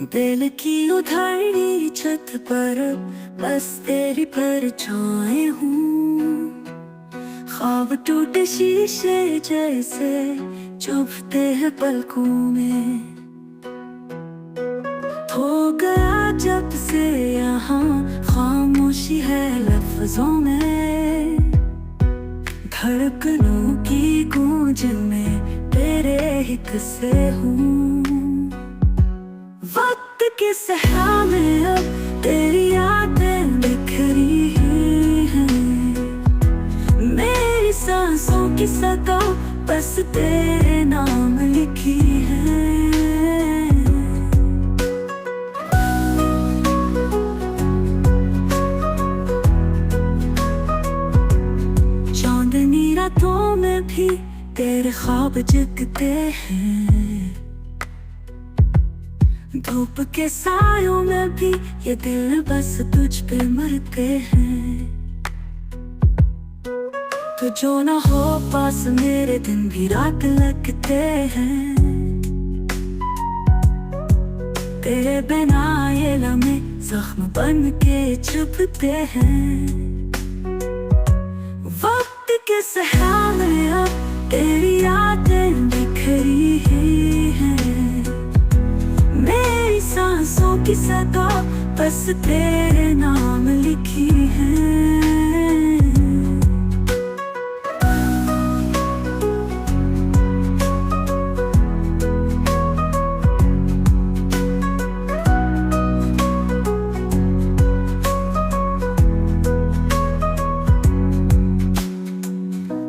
दिल की उधड़ी छत पर बस तेरी परछाएं हूँ। ख्वाब टूटे शीशे जैसे चुभते हैं पलकों में। हो गया जब से यहाँ खामोशी है लफ्जों में। धड़कनों की गूंज में तेरे ही किस्से हूँ। वक्त के सहरा में अब तेरी यादें बिखरी हैं। मेरी सांसों की सदा बस तेरे नाम लिखी है। चांदनी रातों में भी तेरे ख्वाब जगते हैं। धूप के सायों में भी ये दिल बस तुझ पे मरते हैं। तो जो ना हो पास मेरे दिन भी रात लगते हैं। तेरे बिना ये लम्हे जख्म बन के चुभते हैं। वक्त के सहरा में अब तेरी यादें बिखरी हैं। मेरी सांसों की सदा बस तेरे नाम लिखी है।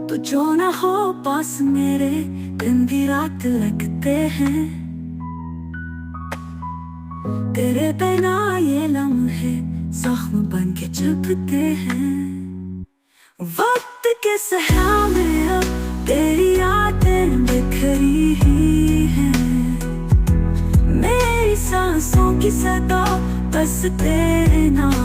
तो जो ना हो पास मेरे दिन भी रात लगते हैं। तेरे बिना ये लम्हे जख्म बन के चुभते हैं। वक्त के सहरा में अब तेरी यादें बिखरी हैं। मेरी सांसों की सदा बस तेरे नाम